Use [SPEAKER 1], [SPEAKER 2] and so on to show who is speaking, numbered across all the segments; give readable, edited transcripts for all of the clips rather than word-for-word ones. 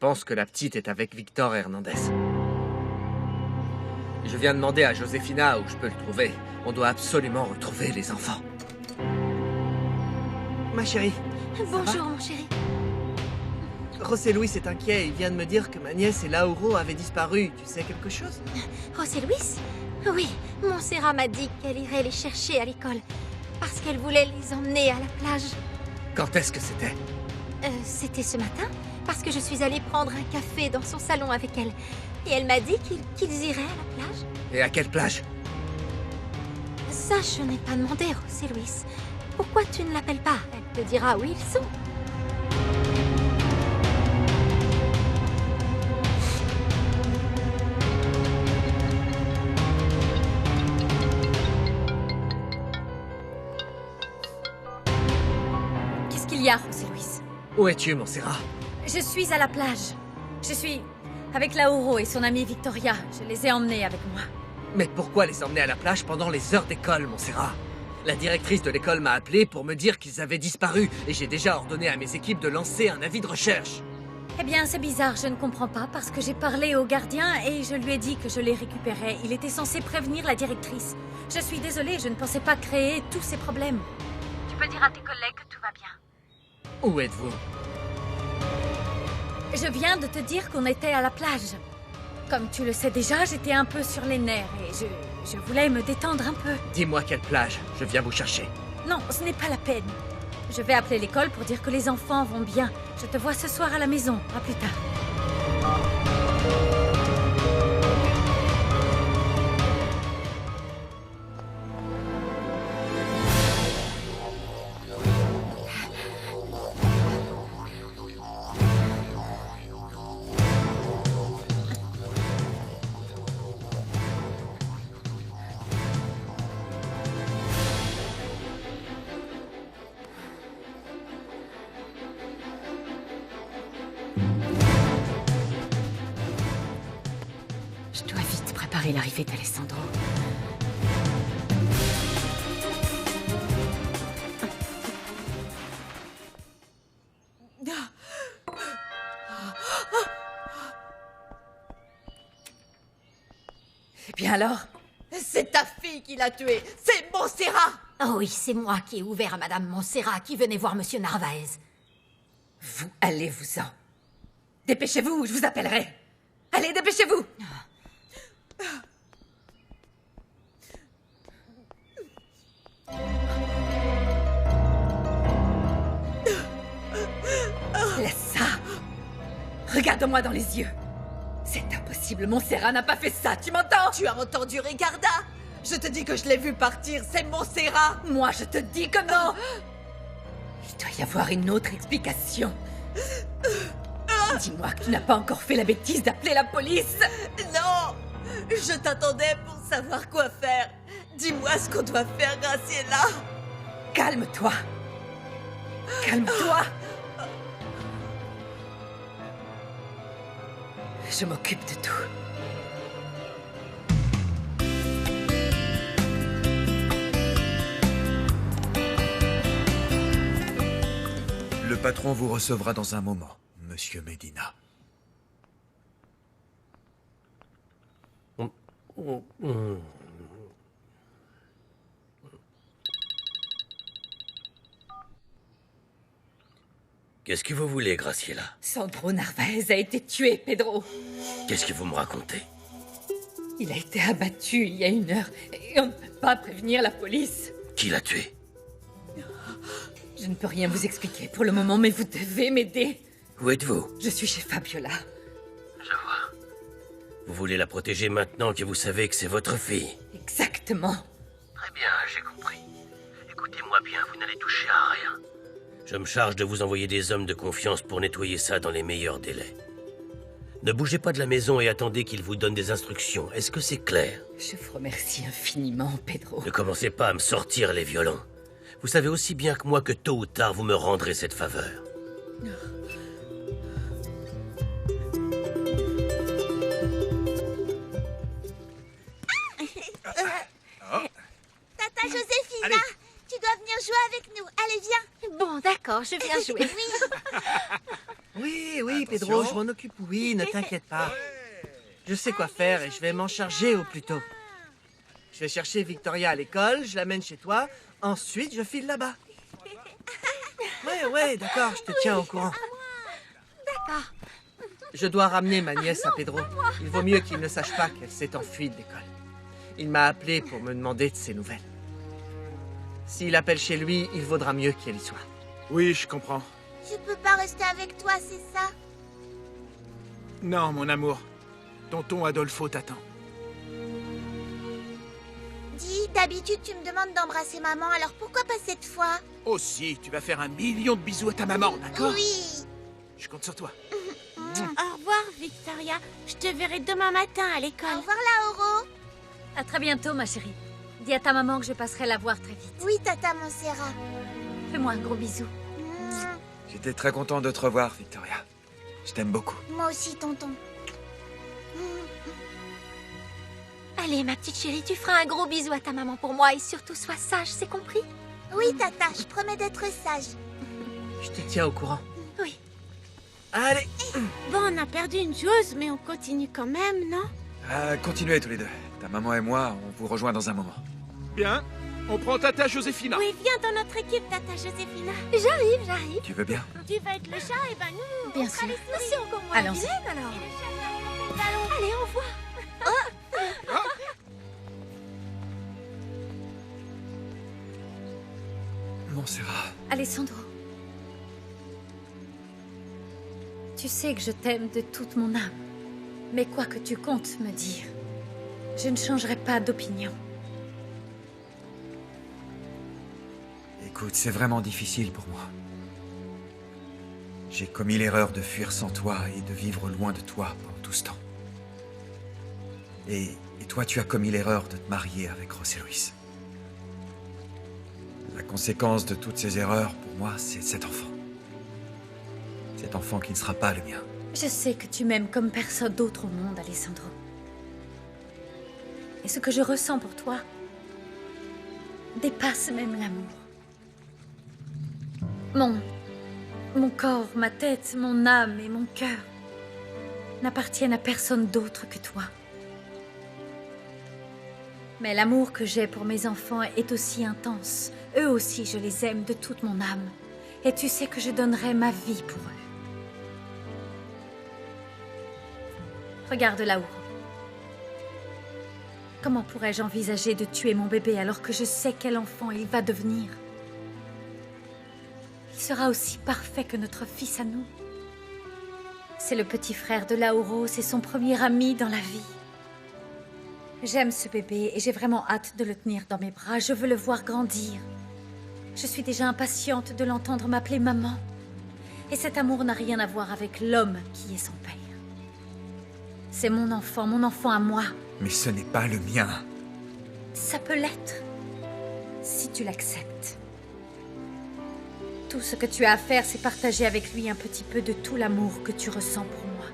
[SPEAKER 1] pense que la petite est avec Victor Hernandez. Je viens demander à Josefina où je peux le trouver. On doit absolument retrouver les enfants. Ma chérie.
[SPEAKER 2] Bonjour, mon chéri.
[SPEAKER 1] José Luis est inquiet. Il vient de me dire que ma nièce et Lauro avaient disparu. Tu sais quelque chose?
[SPEAKER 2] José Luis? Oui, Montserrat m'a dit qu'elle irait les chercher à l'école. Parce qu'elle voulait les emmener à la plage.
[SPEAKER 1] Quand est-ce que c'était?
[SPEAKER 2] C'était ce matin. Parce que je suis allée prendre un café dans son salon avec elle. Et elle m'a dit qu'ils iraient à la plage.
[SPEAKER 1] Et à quelle plage?
[SPEAKER 2] Ça, je n'ai pas demandé, José Luis. Pourquoi tu ne l'appelles pas? Elle te dira où ils sont.
[SPEAKER 3] Qu'est-ce qu'il y a, José Luis?
[SPEAKER 1] Où es-tu, Montserrat?
[SPEAKER 3] Je suis à la plage. Je suis avec Lauro et son amie Victoria. Je les ai emmenés avec moi.
[SPEAKER 1] Mais pourquoi les emmener à la plage pendant les heures d'école, Montserrat? La directrice de l'école m'a appelé pour me dire qu'ils avaient disparu et j'ai déjà ordonné à mes équipes de lancer un avis de recherche.
[SPEAKER 3] Eh bien, c'est bizarre, je ne comprends pas, parce que j'ai parlé au gardien et je lui ai dit que je les récupérais. Il était censé prévenir la directrice. Je suis désolée, je ne pensais pas créer tous ces problèmes. Tu peux dire à tes collègues que tout va bien.
[SPEAKER 1] Où êtes-vous?
[SPEAKER 3] Je viens de te dire qu'on était à la plage. Comme tu le sais déjà, j'étais un peu sur les nerfs et je voulais me détendre un peu.
[SPEAKER 1] Dis-moi quelle plage, je viens vous chercher.
[SPEAKER 3] Non, ce n'est pas la peine. Je vais appeler l'école pour dire que les enfants vont bien. Je te vois ce soir à la maison. À plus tard. Je dois vite préparer l'arrivée d'Alessandro. Eh bien alors?
[SPEAKER 4] C'est ta fille qui l'a tué. C'est Montserrat.
[SPEAKER 2] Oh oui, c'est moi qui ai ouvert à Madame Montserrat qui venait voir Monsieur Narvaez.
[SPEAKER 3] Vous allez-vous-en. Dépêchez-vous, je vous appellerai. Allez, dépêchez-vous. Laisse ça. Regarde-moi dans les yeux. C'est impossible, Montserrat n'a pas fait ça, tu m'entends?
[SPEAKER 4] Tu as entendu Ricarda? Je te dis que je l'ai vu partir. C'est Montserrat.
[SPEAKER 3] Moi, je te dis que non. Il doit y avoir une autre explication. Dis-moi que tu n'as pas encore fait la bêtise d'appeler la police.
[SPEAKER 4] Non. Je t'attendais pour savoir quoi faire. Dis-moi ce qu'on doit faire, Graciela.
[SPEAKER 3] Calme-toi. Calme-toi. Je m'occupe de tout.
[SPEAKER 5] Le patron vous recevra dans un moment, Monsieur Medina.
[SPEAKER 6] Qu'est-ce que vous voulez, Graciela?
[SPEAKER 3] Sandro Narvaez a été tué, Pedro.
[SPEAKER 6] Qu'est-ce que vous me racontez?
[SPEAKER 3] Il a été abattu il y a 1 heure et on ne peut pas prévenir la police.
[SPEAKER 6] Qui l'a tué?
[SPEAKER 3] Je ne peux rien vous expliquer pour le moment, mais vous devez m'aider.
[SPEAKER 6] Où êtes-vous?
[SPEAKER 3] Je suis chez Fabiola.
[SPEAKER 6] Je vois. Vous voulez la protéger maintenant que vous savez que c'est votre fille?
[SPEAKER 3] Exactement.
[SPEAKER 6] Très bien, j'ai compris. Écoutez-moi bien, vous n'allez toucher à rien. Je me charge de vous envoyer des hommes de confiance pour nettoyer ça dans les meilleurs délais. Ne bougez pas de la maison et attendez qu'ils vous donnent des instructions. Est-ce que c'est clair?
[SPEAKER 3] Je vous remercie infiniment, Pedro.
[SPEAKER 6] Ne commencez pas à me sortir les violons. Vous savez aussi bien que moi que tôt ou tard, vous me rendrez cette faveur.
[SPEAKER 7] Tata Josefina, tu dois venir jouer avec nous. Allez, viens.
[SPEAKER 2] Bon, d'accord, je viens jouer.
[SPEAKER 1] Oui, Pedro, je m'en occupe, oui, ne t'inquiète pas. Je sais quoi faire et je vais m'en charger au plus tôt. Je vais chercher Victoria à l'école, je l'amène chez toi, ensuite je file là-bas. Ouais, d'accord, je te tiens au courant.
[SPEAKER 2] D'accord.
[SPEAKER 1] Je dois ramener ma nièce à Pedro. Il vaut mieux qu'il ne sache pas qu'elle s'est enfuie de l'école. Il m'a appelé pour me demander de ses nouvelles. S'il appelle chez lui, il vaudra mieux qu'elle y soit.
[SPEAKER 5] Oui, je comprends.
[SPEAKER 7] Je peux pas rester avec toi, c'est ça?
[SPEAKER 5] Non, mon amour. Tonton Adolfo t'attend.
[SPEAKER 7] Dis, d'habitude tu me demandes d'embrasser maman, alors pourquoi pas cette fois?
[SPEAKER 5] Aussi, tu vas faire 1 million de bisous à ta maman, d'accord?
[SPEAKER 7] Oui.
[SPEAKER 5] Je compte sur toi.
[SPEAKER 8] Au revoir, Victoria. Je te verrai demain matin à
[SPEAKER 7] Au
[SPEAKER 8] l'école.
[SPEAKER 7] revoir, Lauro.
[SPEAKER 3] À très bientôt, ma chérie. Dis à ta maman que je passerai la voir très vite.
[SPEAKER 7] Oui, Tata Montserrat.
[SPEAKER 3] Fais-moi un gros bisou.
[SPEAKER 5] J'étais très content de te revoir, Victoria. Je t'aime beaucoup.
[SPEAKER 7] Moi aussi, tonton.
[SPEAKER 2] Allez, ma petite chérie, tu feras un gros bisou à ta maman pour moi et surtout sois sage, c'est compris?
[SPEAKER 7] Oui, Tata, je promets d'être sage.
[SPEAKER 1] Je te tiens au courant.
[SPEAKER 2] Oui.
[SPEAKER 1] Allez,
[SPEAKER 8] Bon, on a perdu une joueuse, mais on continue quand même, non?
[SPEAKER 5] Continuez tous les deux. Ta maman et moi, on vous rejoint dans un moment. Bien. On prend Tata Joséphina.
[SPEAKER 8] Oui, viens dans notre équipe, Tata Joséphina.
[SPEAKER 2] J'arrive.
[SPEAKER 5] Tu veux bien?
[SPEAKER 8] Tu vas être le chat, et ben nous,
[SPEAKER 3] Bien
[SPEAKER 8] on sera
[SPEAKER 3] sûr.
[SPEAKER 8] les souris.
[SPEAKER 2] C'est encore moins
[SPEAKER 3] Allons-y.
[SPEAKER 2] vilaine, alors.
[SPEAKER 8] Et le chat va prendre le ballon.
[SPEAKER 2] Allez, au revoir.
[SPEAKER 5] Montserrat.
[SPEAKER 3] Alessandro. Tu sais que je t'aime de toute mon âme. Mais quoi que tu comptes me dire, je ne changerai pas d'opinion.
[SPEAKER 5] Écoute, c'est vraiment difficile pour moi. J'ai commis l'erreur de fuir sans toi et de vivre loin de toi pendant tout ce temps. Et toi, tu as commis l'erreur de te marier avec José Luis. La conséquence de toutes ces erreurs, pour moi, c'est cet enfant. Cet enfant qui ne sera pas le mien.
[SPEAKER 3] Je sais que tu m'aimes comme personne d'autre au monde, Alessandro. Et ce que je ressens pour toi dépasse même l'amour. Mon corps, ma tête, mon âme et mon cœur n'appartiennent à personne d'autre que toi. Mais l'amour que j'ai pour mes enfants est aussi intense. Eux aussi, je les aime de toute mon âme. Et tu sais que je donnerai ma vie pour eux. Regarde là-haut. Comment pourrais-je envisager de tuer mon bébé alors que je sais quel enfant il va devenir? Il sera aussi parfait que notre fils à nous. C'est le petit frère de Lauro, c'est son premier ami dans la vie. J'aime ce bébé et j'ai vraiment hâte de le tenir dans mes bras. Je veux le voir grandir. Je suis déjà impatiente de l'entendre m'appeler maman. Et cet amour n'a rien à voir avec l'homme qui est son père. C'est mon enfant à moi.
[SPEAKER 5] Mais ce n'est pas le mien.
[SPEAKER 3] Ça peut l'être, si tu l'acceptes. Tout ce que tu as à faire, c'est partager avec lui un petit peu de tout l'amour que tu ressens pour moi.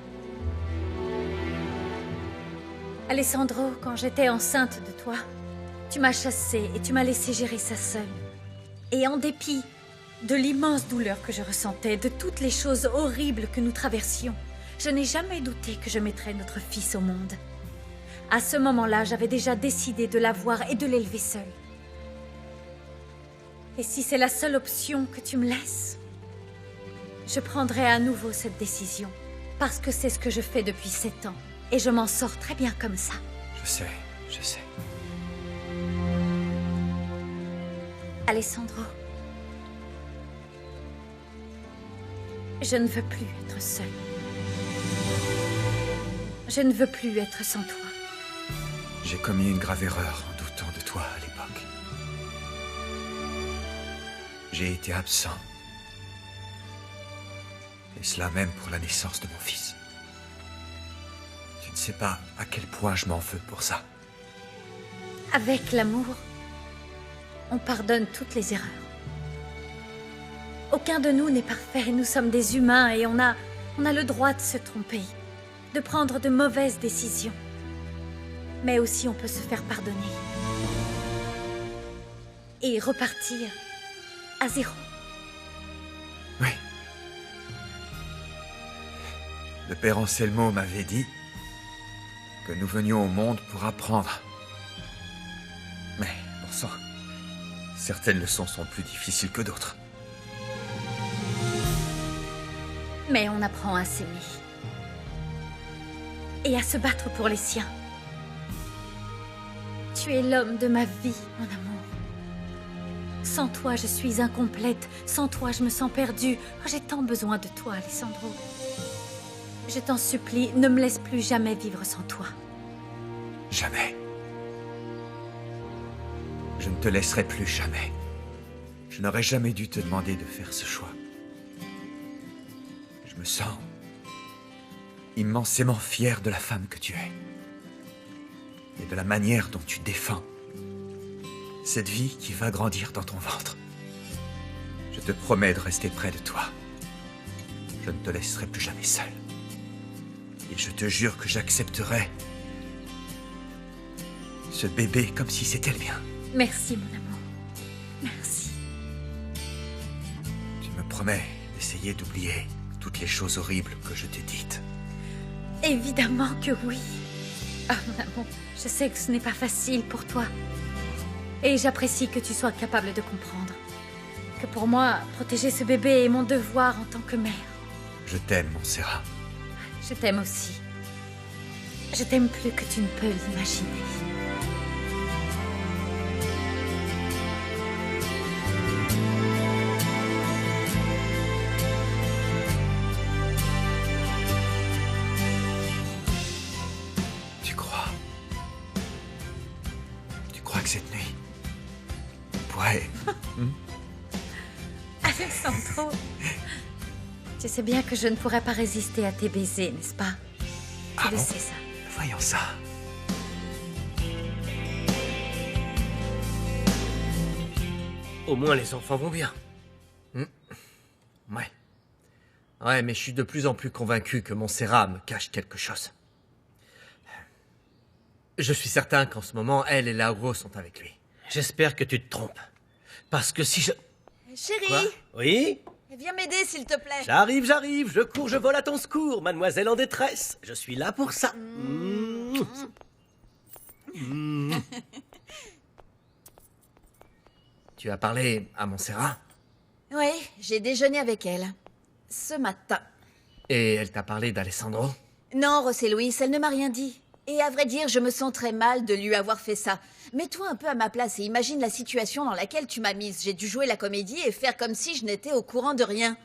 [SPEAKER 3] Alessandro, quand j'étais enceinte de toi, tu m'as chassée et tu m'as laissé gérer ça seule. Et en dépit de l'immense douleur que je ressentais, de toutes les choses horribles que nous traversions, je n'ai jamais douté que je mettrais notre fils au monde. À ce moment-là, j'avais déjà décidé de l'avoir et de l'élever seule. Et si c'est la seule option que tu me laisses, je prendrai à nouveau cette décision. Parce que c'est ce que je fais depuis 7 ans. Et je m'en sors très bien comme ça.
[SPEAKER 5] Je sais.
[SPEAKER 3] Alessandro, je ne veux plus être seule. Je ne veux plus être sans toi.
[SPEAKER 5] J'ai commis une grave erreur en doutant de toi à l'époque. J'ai été absent. Et cela même pour la naissance de mon fils. Tu ne sais pas à quel point je m'en veux pour ça.
[SPEAKER 3] Avec l'amour, on pardonne toutes les erreurs. Aucun de nous n'est parfait. Nous sommes des humains et on a le droit de se tromper, de prendre de mauvaises décisions. Mais aussi on peut se faire pardonner. Et repartir à zéro.
[SPEAKER 5] Oui. Le père Anselmo m'avait dit que nous venions au monde pour apprendre. Mais, bon sang, certaines leçons sont plus difficiles que d'autres.
[SPEAKER 3] Mais on apprend à s'aimer. Et à se battre pour les siens. Tu es l'homme de ma vie, mon amour. Sans toi, je suis incomplète. Sans toi, je me sens perdue. Oh, j'ai tant besoin de toi, Alessandro. Je t'en supplie, ne me laisse plus jamais vivre sans toi.
[SPEAKER 5] Jamais. Je ne te laisserai plus jamais. Je n'aurais jamais dû te demander de faire ce choix. Je me sens immensément fier de la femme que tu es. Et de la manière dont tu défends cette vie qui va grandir dans ton ventre. Je te promets de rester près de toi. Je ne te laisserai plus jamais seul. Et je te jure que j'accepterai ce bébé comme si c'était le mien.
[SPEAKER 3] Merci, mon amour. Merci.
[SPEAKER 5] Tu me promets d'essayer d'oublier toutes les choses horribles que je t'ai dites.
[SPEAKER 3] Évidemment que oui. Ah, mon amour, je sais que ce n'est pas facile pour toi. Et j'apprécie que tu sois capable de comprendre. Que pour moi, protéger ce bébé est mon devoir en tant que mère.
[SPEAKER 5] Je t'aime, Montserrat.
[SPEAKER 3] Je t'aime aussi. Je t'aime plus que tu ne peux l'imaginer.
[SPEAKER 5] Tu crois que cette nuit, on pourrait...
[SPEAKER 3] Alessandro, tu sais bien que je ne pourrais pas résister à tes baisers, n'est-ce pas? Tu le sais, ça.
[SPEAKER 5] Voyons ça.
[SPEAKER 6] Au moins, les enfants vont bien.
[SPEAKER 1] Ouais. Ouais, mais je suis de plus en plus convaincu que Montserrat me cache quelque chose. Je suis certain qu'en ce moment, elle et Lauro sont avec lui.
[SPEAKER 6] J'espère que tu te trompes. Parce que si je...
[SPEAKER 4] Chérie,
[SPEAKER 6] Quoi? Oui?
[SPEAKER 4] viens m'aider s'il te plaît.
[SPEAKER 6] J'arrive, je cours, je vole à ton secours, mademoiselle en détresse. Je suis là pour ça.
[SPEAKER 1] Tu as parlé à Montserrat
[SPEAKER 4] Oui, j'ai déjeuné avec elle. Ce matin.
[SPEAKER 1] et elle t'a parlé d'Alessandro?
[SPEAKER 4] Non, José Luis, elle ne m'a rien dit. Et à vrai dire, je me sens très mal de lui avoir fait ça. Mets-toi un peu à ma place et imagine la situation dans laquelle tu m'as mise. J'ai dû jouer la comédie et faire comme si je n'étais au courant de rien.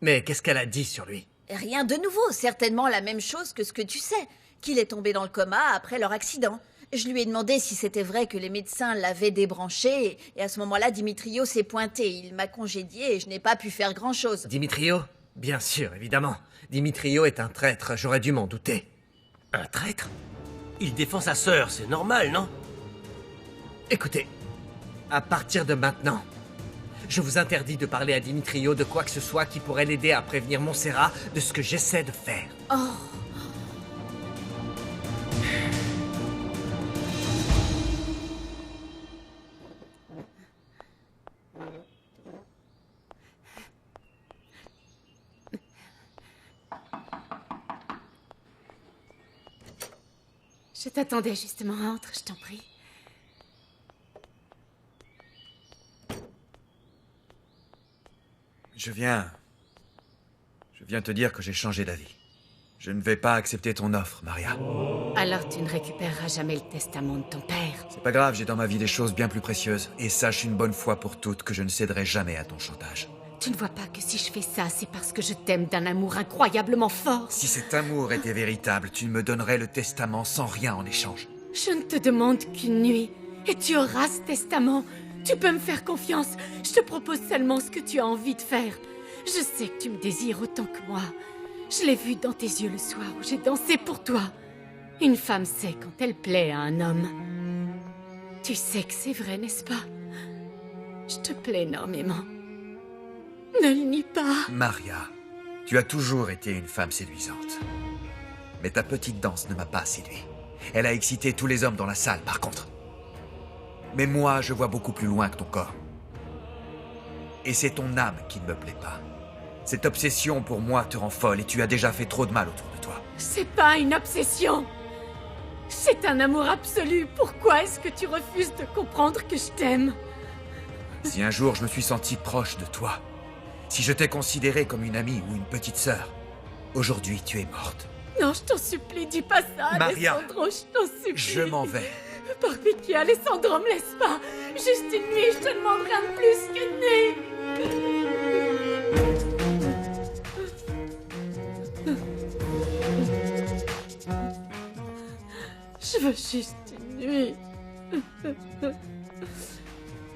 [SPEAKER 1] Mais qu'est-ce qu'elle a dit sur lui?
[SPEAKER 4] Rien de nouveau, certainement la même chose que ce que tu sais, qu'il est tombé dans le coma après leur accident. Je lui ai demandé si c'était vrai que les médecins l'avaient débranché, et à ce moment-là, Dimitrio s'est pointé. Il m'a congédié et je n'ai pas pu faire grand-chose.
[SPEAKER 1] Dimitrio? Bien sûr, évidemment. Dimitrio est un traître, j'aurais dû m'en douter.
[SPEAKER 6] Un traître? Il défend sa sœur, c'est normal, non?
[SPEAKER 1] Écoutez, à partir de maintenant, je vous interdis de parler à Dimitrio de quoi que ce soit qui pourrait l'aider à prévenir Montserrat de ce que j'essaie de faire.
[SPEAKER 4] Oh.
[SPEAKER 8] Je t'attendais justement. Entre, je t'en prie.
[SPEAKER 5] Je viens te dire que j'ai changé d'avis. Je ne vais pas accepter ton offre, Maria.
[SPEAKER 8] Alors tu ne récupéreras jamais le testament de ton père.
[SPEAKER 5] C'est pas grave, j'ai dans ma vie des choses bien plus précieuses. Et sache une bonne fois pour toutes que je ne céderai jamais à ton chantage.
[SPEAKER 8] Tu ne vois pas que si je fais ça, c'est parce que je t'aime d'un amour incroyablement fort.
[SPEAKER 5] Si cet amour était véritable, tu me donnerais le testament sans rien en échange.
[SPEAKER 8] Je ne te demande qu'une nuit. Et tu auras ce testament. Tu peux me faire confiance. Je te propose seulement ce que tu as envie de faire. Je sais que tu me désires autant que moi. Je l'ai vu dans tes yeux le soir où j'ai dansé pour toi. Une femme sait quand elle plaît à un homme. Tu sais que c'est vrai, n'est-ce pas? Je te plais énormément. Ne le nie pas.
[SPEAKER 5] Maria, tu as toujours été une femme séduisante. Mais ta petite danse ne m'a pas séduit. Elle a excité tous les hommes dans la salle, par contre. Mais moi, je vois beaucoup plus loin que ton corps. Et c'est ton âme qui ne me plaît pas. Cette obsession pour moi te rend folle et tu as déjà fait trop de mal autour de toi.
[SPEAKER 8] C'est pas une obsession. C'est un amour absolu. Pourquoi est-ce que tu refuses de comprendre que je t'aime?
[SPEAKER 5] Si un jour je me suis senti proche de toi, si je t'ai considérée comme une amie ou une petite sœur, aujourd'hui tu es morte.
[SPEAKER 8] Non, je t'en supplie, dis pas ça,
[SPEAKER 5] Maria,
[SPEAKER 8] Alessandro, je t'en supplie.
[SPEAKER 5] Je m'en vais.
[SPEAKER 8] Par pitié, Alessandro, me laisse pas. Juste une nuit, je te demande rien de plus qu'une nuit. Je veux juste une nuit.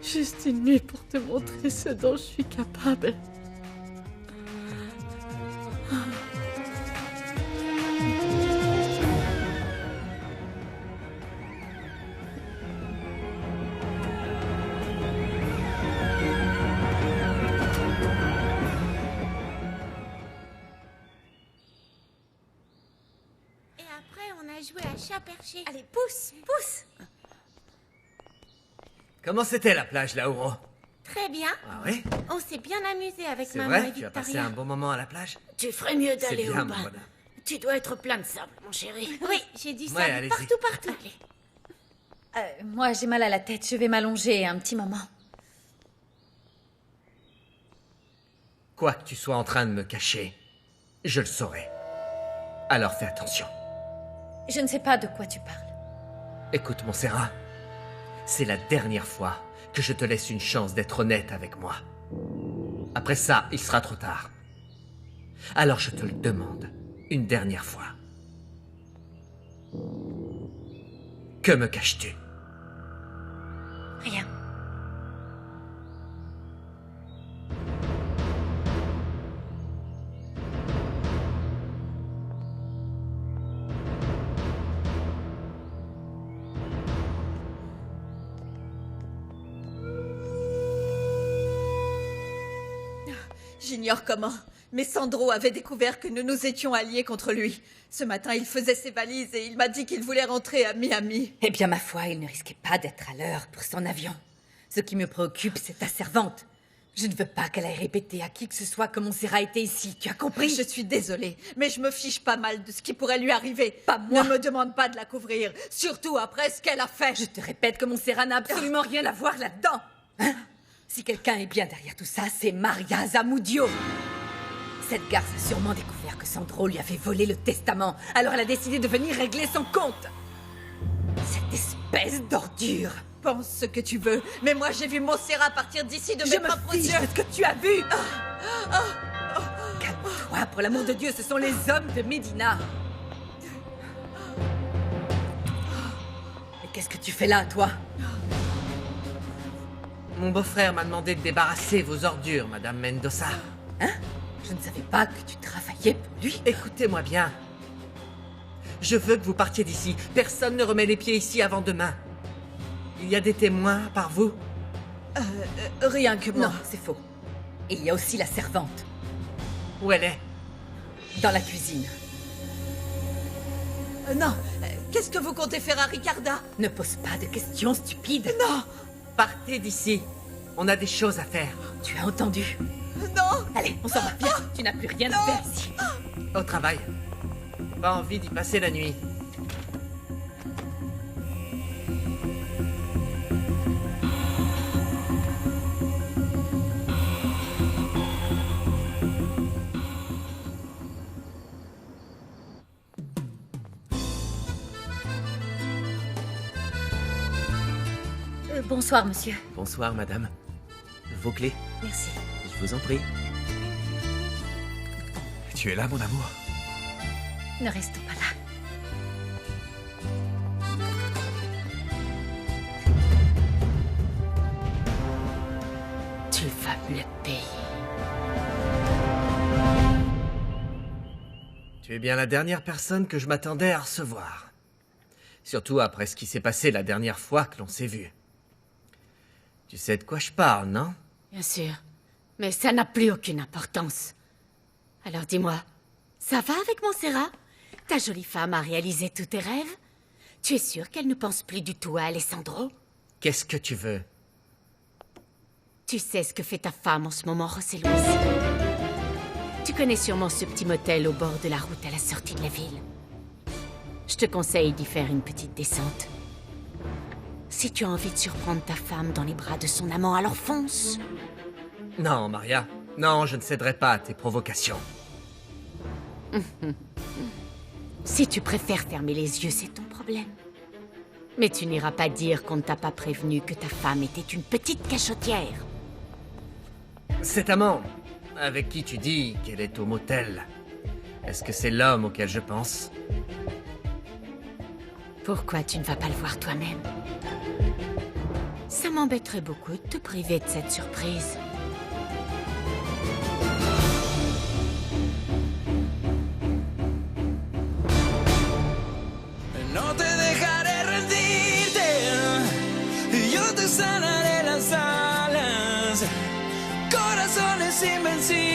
[SPEAKER 8] Juste une nuit pour te montrer ce dont je suis capable.
[SPEAKER 7] Et après, on a joué à chat perché.
[SPEAKER 2] Allez, pousse, pousse.
[SPEAKER 1] Comment c'était la plage, Lauro?
[SPEAKER 7] Très bien.
[SPEAKER 1] Ah oui?
[SPEAKER 7] On s'est bien amusé avec
[SPEAKER 1] C'est
[SPEAKER 7] maman
[SPEAKER 1] vrai?
[SPEAKER 7] et
[SPEAKER 1] Tu as
[SPEAKER 7] Victoria.
[SPEAKER 1] passé un bon moment à la plage?
[SPEAKER 8] Tu ferais mieux
[SPEAKER 1] C'est
[SPEAKER 8] d'aller
[SPEAKER 1] bien,
[SPEAKER 8] au
[SPEAKER 1] mon
[SPEAKER 8] bain.
[SPEAKER 1] bonhomme.
[SPEAKER 8] Tu dois être plein de sable, mon chéri.
[SPEAKER 7] Oui, j'ai dit ça
[SPEAKER 1] Ouais, allez-y.
[SPEAKER 7] partout.
[SPEAKER 3] Moi, j'ai mal à la tête. Je vais m'allonger un petit moment.
[SPEAKER 1] Quoi que tu sois en train de me cacher, je le saurai. Alors fais attention.
[SPEAKER 3] Je ne sais pas de quoi tu parles.
[SPEAKER 1] Écoute, Montserrat, c'est la dernière fois que je te laisse une chance d'être honnête avec moi. Après ça, il sera trop tard. Alors je te le demande, une dernière fois. Que me caches-tu?
[SPEAKER 3] Rien.
[SPEAKER 4] J'ignore comment, mais Sandro avait découvert que nous nous étions alliés contre lui. Ce matin, il faisait ses valises et il m'a dit qu'il voulait rentrer à Miami.
[SPEAKER 3] Eh bien, ma foi, il ne risquait pas d'être à l'heure pour son avion. Ce qui me préoccupe, c'est ta servante. Je ne veux pas qu'elle aille répéter à qui que ce soit que Montserrat était ici, tu as compris?
[SPEAKER 4] Je suis désolée, mais je me fiche pas mal de ce qui pourrait lui arriver.
[SPEAKER 3] Pas moi.
[SPEAKER 4] Ne me demande pas de la couvrir, surtout après ce qu'elle a fait.
[SPEAKER 3] Je te répète que Montserrat n'a absolument rien à voir là-dedans. Hein? Si quelqu'un est bien derrière tout ça, c'est Maria Zamudio. Cette garce a sûrement découvert que Sandro lui avait volé le testament, alors elle a décidé de venir régler son compte. Cette espèce d'ordure.
[SPEAKER 4] Pense ce que tu veux, mais moi j'ai vu Montserrat partir d'ici de
[SPEAKER 3] Je
[SPEAKER 4] mes
[SPEAKER 3] me
[SPEAKER 4] propres
[SPEAKER 3] fiche
[SPEAKER 4] yeux.
[SPEAKER 3] de ce que tu as vu. Calme-toi, pour l'amour de Dieu, ce sont les hommes de Médina. Mais qu'est-ce que tu fais là, toi?
[SPEAKER 1] Mon beau-frère m'a demandé de débarrasser vos ordures, Madame Mendoza.
[SPEAKER 3] Hein? Je ne savais pas que tu travaillais pour lui.
[SPEAKER 1] Écoutez-moi bien. Je veux que vous partiez d'ici. Personne ne remet les pieds ici avant demain. Il y a des témoins par vous?
[SPEAKER 4] Rien que moi.
[SPEAKER 3] Non, c'est faux. Et il y a aussi la servante,
[SPEAKER 1] Où elle est?
[SPEAKER 3] dans la cuisine.
[SPEAKER 4] Non, qu'est-ce que vous comptez faire à Ricarda?
[SPEAKER 3] Ne pose pas de questions stupides.
[SPEAKER 4] Non,
[SPEAKER 1] Partez d'ici. On a des choses à faire.
[SPEAKER 3] Tu as entendu?
[SPEAKER 4] non.
[SPEAKER 3] Allez, on s'en va, viens. Tu n'as plus rien à faire ici.
[SPEAKER 1] Au travail. Pas envie d'y passer la nuit.
[SPEAKER 3] Bonsoir, monsieur.
[SPEAKER 9] Bonsoir, madame. Vos clés,
[SPEAKER 3] Merci.
[SPEAKER 9] je vous en prie.
[SPEAKER 5] Tu es là, mon amour?
[SPEAKER 3] Ne restons pas là.
[SPEAKER 8] Tu vas me le payer.
[SPEAKER 1] Tu es bien la dernière personne que je m'attendais à recevoir. Surtout après ce qui s'est passé la dernière fois que l'on s'est vu. Tu sais de quoi je parle, non?
[SPEAKER 8] Bien sûr. Mais ça n'a plus aucune importance. Alors dis-moi, ça va avec Montserrat? Ta jolie femme a réalisé tous tes rêves? Tu es sûre qu'elle ne pense plus du tout à Alessandro?
[SPEAKER 1] Qu'est-ce que tu veux?
[SPEAKER 8] Tu sais ce que fait ta femme en ce moment, José Luis? Tu connais sûrement ce petit motel au bord de la route à la sortie de la ville. Je te conseille d'y faire une petite descente. Si tu as envie de surprendre ta femme dans les bras de son amant, alors fonce.
[SPEAKER 1] Non, Maria. Non, je ne céderai pas à tes provocations.
[SPEAKER 8] Si tu préfères fermer les yeux, c'est ton problème. Mais tu n'iras pas dire qu'on ne t'a pas prévenu que ta femme était une petite cachotière.
[SPEAKER 1] Cet amant, avec qui tu dis qu'elle est au motel, est-ce que c'est l'homme auquel je pense?
[SPEAKER 8] Pourquoi tu ne vas pas le voir toi-même? Ça m'embêterait beaucoup de te priver de cette surprise.
[SPEAKER 10] No te dejaré rendirte, yo te sanaré las alas, corazones invencibles.